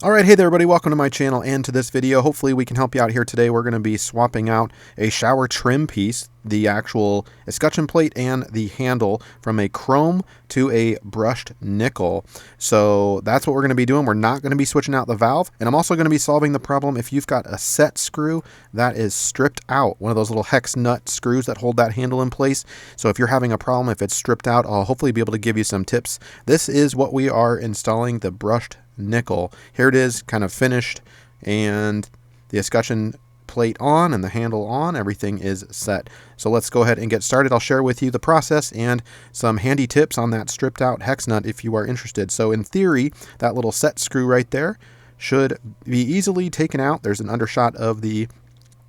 Alright, hey there everybody, welcome to my channel and to this video. Hopefully we can help you out here today. We're going to be swapping out a shower trim piece, the actual escutcheon plate and the handle, from a chrome to a brushed nickel. So that's what we're going to be doing. We're not going to be switching out the valve, and I'm also going to be solving the problem if you've got a set screw that is stripped out, one of those little hex nut screws that hold that handle in place. So if you're having a problem, if it's stripped out, I'll hopefully be able to give you some tips. This is what we are installing, the brushed nickel. Here it is, kind of finished, and the escutcheon plate on and the handle on. Everything is set. So let's go ahead and get started. I'll share with you the process and some handy tips on that stripped out hex nut if you are interested. So in theory, that little set screw right there should be easily taken out. There's an undershot of the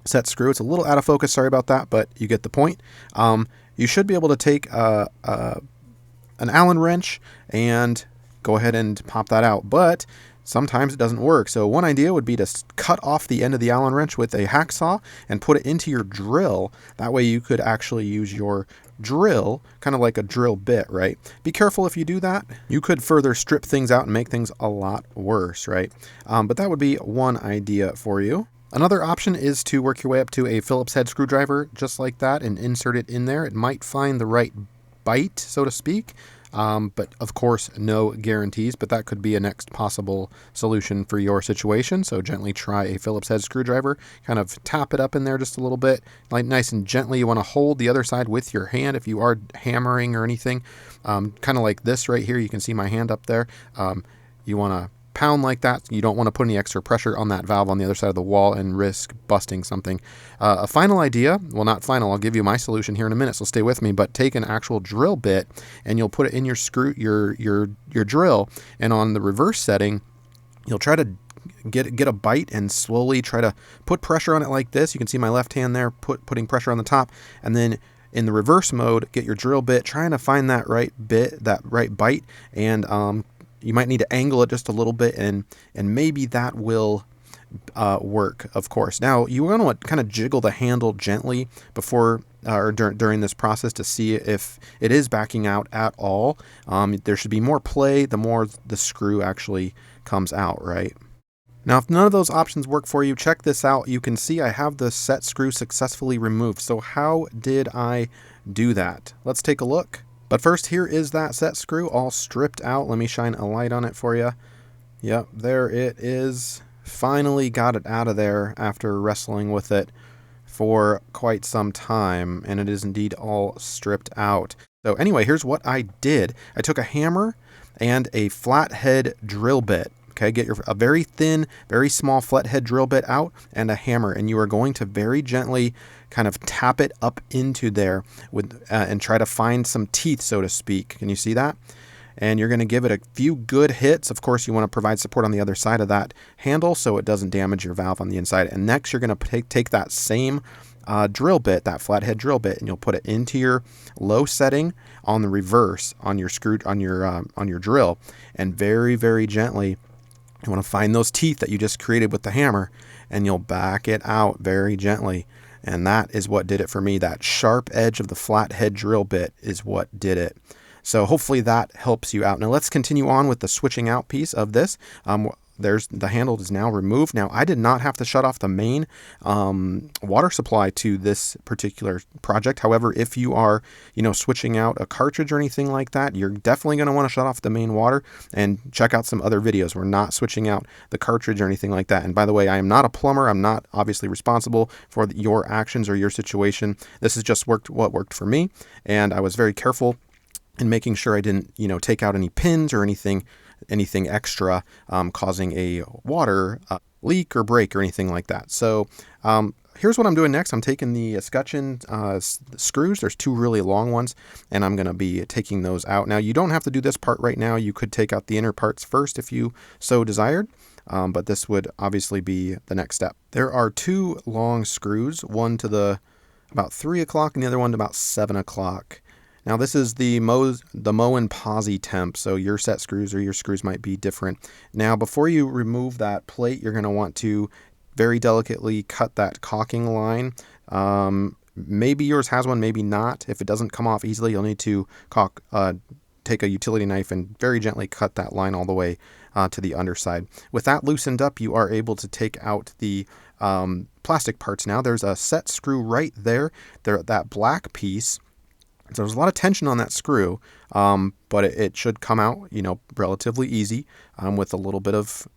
set screw. It's a little out of focus, sorry about that, but you get the point. You should be able to take an Allen wrench and go ahead and pop that out, but sometimes it doesn't work. So one idea would be to cut off the end of the Allen wrench with a hacksaw and put it into your drill. That way you could actually use your drill kind of like a drill bit, right? Be careful if you do that. You could further strip things out and make things a lot worse, right? But that would be one idea for you. Another option is to work your way up to a Phillips head screwdriver just like that and insert it in there. It might find the right bite, so to speak. But of course, no guarantees, but that could be a next possible solution for your situation. So gently try a Phillips head screwdriver, kind of tap it up in there just a little bit, like nice and gently. You want to hold the other side with your hand if you are hammering or anything, kind of like this right here. You can see my hand up there. You want to pound like that. You don't want to put any extra pressure on that valve on the other side of the wall and risk busting something. A final idea, well, not final, I'll give you my solution here in a minute, so stay with me, but take an actual drill bit and you'll put it in your screw, your drill, and on the reverse setting, you'll try to get a bite and slowly try to put pressure on it like this. You can see my left hand there putting pressure on the top, and then in the reverse mode, get your drill bit, trying to find that right bit, that right bite, and you might need to angle it just a little bit, and maybe that will work, of course. Now, you want to kind of jiggle the handle gently before or during this process to see if it is backing out at all. There should be more play the more the screw actually comes out, right? Now, if none of those options work for you, check this out. You can see I have the set screw successfully removed. So how did I do that? Let's take a look. But first, here is that set screw all stripped out. Let me shine a light on it for you. Yep, there it is. Finally got it out of there after wrestling with it for quite some time, and it is indeed all stripped out. So anyway, here's what I did. I took a hammer and a flathead drill bit. Okay, get a very thin, very small flathead drill bit out and a hammer, and you are going to very gently kind of tap it up into there with and try to find some teeth, so to speak. Can you see that? And you're going to give it a few good hits. Of course, you want to provide support on the other side of that handle so it doesn't damage your valve on the inside. And next, you're going to take that same drill bit, that flathead drill bit, and you'll put it into your low setting on the reverse on your drill, and very, very gently. You want to find those teeth that you just created with the hammer, and you'll back it out very gently. And that is what did it for me. That sharp edge of the flathead drill bit is what did it. So hopefully that helps you out. Now let's continue on with the switching out piece of this. There's the handle is now removed. Now I did not have to shut off the main water supply to this particular project. However, if you are, switching out a cartridge or anything like that, you're definitely going to want to shut off the main water and check out some other videos. We're not switching out the cartridge or anything like that. And by the way, I am not a plumber. I'm not obviously responsible for your actions or your situation. This is just what worked for me, and I was very careful in making sure I didn't, take out any pins or anything extra causing a water leak or break or anything like that. So here's what I'm doing next. I'm taking the escutcheon screws. There's two really long ones, and I'm going to be taking those out. Now, you don't have to do this part right now. You could take out the inner parts first if you so desired, but this would obviously be the next step. There are two long screws, one to about 3 o'clock and the other one to about 7 o'clock. Now this is the Moen Posi-Temp, so your set screws or your screws might be different. Now before you remove that plate, you're going to want to very delicately cut that caulking line. Maybe yours has one, maybe not. If it doesn't come off easily, you'll need to take a utility knife and very gently cut that line all the way to the underside. With that loosened up, you are able to take out the plastic parts now. There's a set screw right there. That black piece. So there's a lot of tension on that screw, but it should come out, relatively easy with a little bit of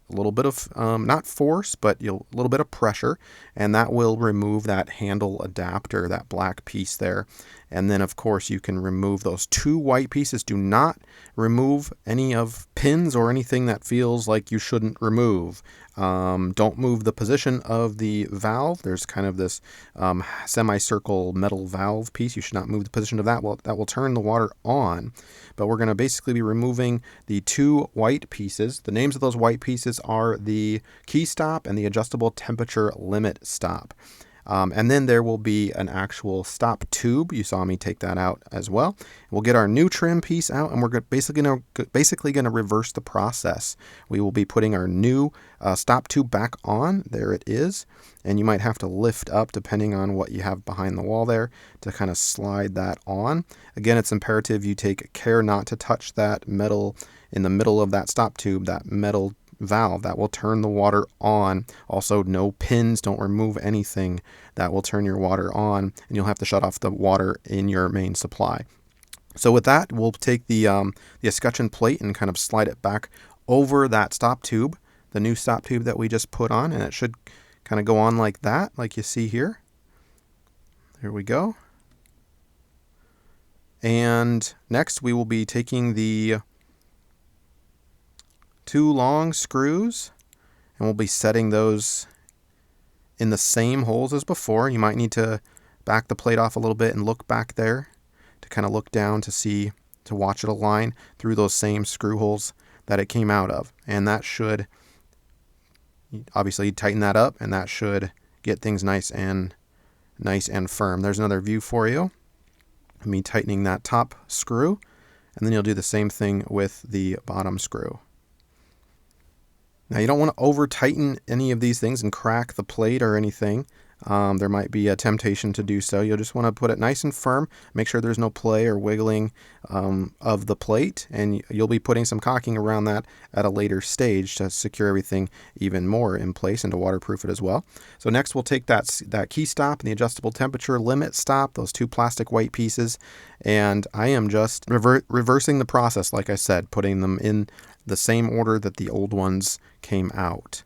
not force, but a little bit of pressure, and that will remove that handle adapter, that black piece there. And then, of course, you can remove those 2 white pieces. Do not remove any of pins or anything that feels like you shouldn't remove. Don't move the position of the valve. There's kind of this semicircle metal valve piece. You should not move the position of that. Well, that will turn the water on. But we're going to basically be removing the 2 white pieces. The names of those white pieces are the key stop and the adjustable temperature limit stop. And then there will be an actual stop tube. You saw me take that out as well. We'll get our new trim piece out, and we're basically going to reverse the process. We will be putting our new stop tube back on. There it is. And you might have to lift up, depending on what you have behind the wall there, to kind of slide that on. Again, it's imperative you take care not to touch that metal in the middle of that stop tube, that metal valve that will turn the water on. Also, no pins, don't remove anything that will turn your water on, and you'll have to shut off the water in your main supply. So with that, we'll take the escutcheon plate and kind of slide it back over that stop tube, the new stop tube that we just put on, and it should kind of go on like that, like you see here. There we go. And next we will be taking the 2 long screws, and we'll be setting those in the same holes as before. You might need to back the plate off a little bit and look back there to kind of look down to watch it align through those same screw holes that it came out of. And that should, obviously, tighten that up, and that should get things nice and firm. There's another view for you. Me tightening that top screw, and then you'll do the same thing with the bottom screw. Now, you don't want to over tighten any of these things and crack the plate or anything. There might be a temptation to do so. You'll just want to put it nice and firm. Make sure there's no play or wiggling of the plate, and you'll be putting some caulking around that at a later stage to secure everything even more in place and to waterproof it as well. So next we'll take that key stop and the adjustable temperature limit stop, those 2 plastic white pieces, and I am just reversing the process, like I said, putting them in the same order that the old ones came out.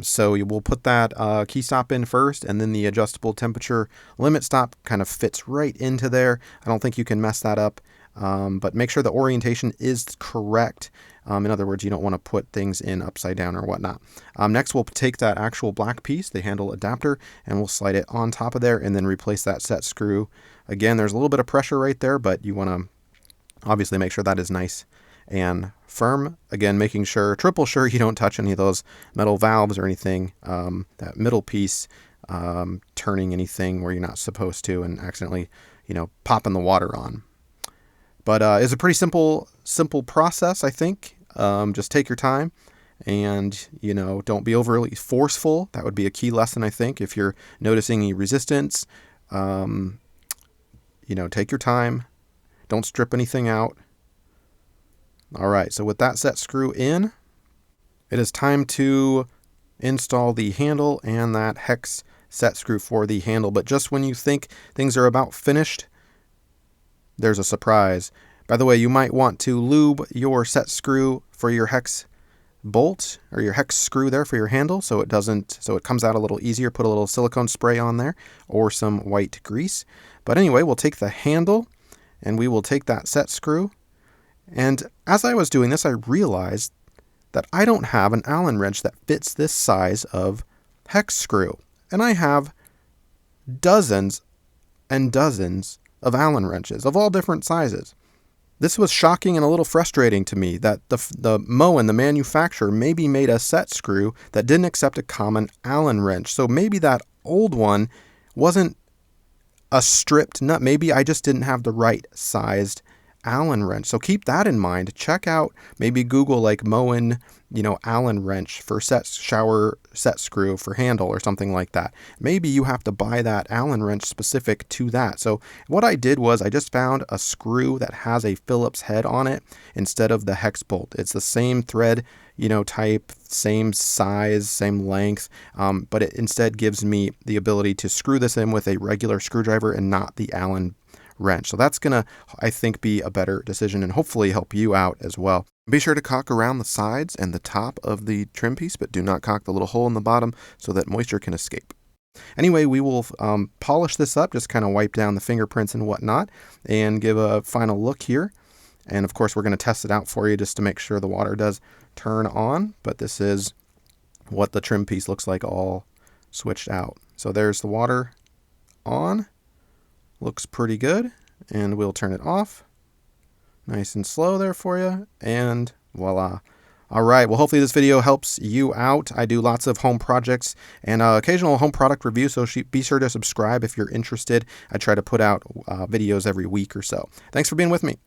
So we'll put that key stop in first, and then the adjustable temperature limit stop kind of fits right into there. I don't think you can mess that up, but make sure the orientation is correct. In other words, you don't want to put things in upside down or whatnot. Next, we'll take that actual black piece, the handle adapter, and we'll slide it on top of there and then replace that set screw. Again, there's a little bit of pressure right there, but you want to obviously make sure that is nice and firm. Again, making sure, triple sure you don't touch any of those metal valves or anything, that middle piece, turning anything where you're not supposed to and accidentally, popping the water on. But it's a pretty simple process, I think. Just take your time and, don't be overly forceful. That would be a key lesson, I think. If you're noticing any resistance, take your time. Don't strip anything out. All right, so with that set screw in, it is time to install the handle and that hex set screw for the handle. But just when you think things are about finished, there's a surprise. By the way, you might want to lube your set screw for your hex bolt or your hex screw there for your handle so it comes out a little easier. Put a little silicone spray on there or some white grease. But anyway, we'll take the handle and we will take that set screw. And as I was doing this, I realized that I don't have an Allen wrench that fits this size of hex screw. And I have dozens and dozens of Allen wrenches of all different sizes. This was shocking and a little frustrating to me that the Moen, the manufacturer, maybe made a set screw that didn't accept a common Allen wrench. So maybe that old one wasn't a stripped nut. Maybe I just didn't have the right sized Allen wrench. So keep that in mind. Check out, maybe Google like Moen, Allen wrench for shower set screw for handle or something like that. Maybe you have to buy that Allen wrench specific to that. So what I did was I just found a screw that has a Phillips head on it instead of the hex bolt. It's the same thread, type, same size, same length, but it instead gives me the ability to screw this in with a regular screwdriver and not the Allen wrench. So that's gonna, I think, be a better decision and hopefully help you out as well. Be sure to caulk around the sides and the top of the trim piece, but do not caulk the little hole in the bottom so that moisture can escape. Anyway, we will polish this up, just kind of wipe down the fingerprints and whatnot, and give a final look here. And of course, we're going to test it out for you just to make sure the water does turn on. But this is what the trim piece looks like all switched out. So there's the water on. Looks pretty good. And we'll turn it off. Nice and slow there for you. And voila. All right, well, hopefully this video helps you out. I do lots of home projects and occasional home product reviews, so be sure to subscribe if you're interested. I try to put out videos every week or so. Thanks for being with me.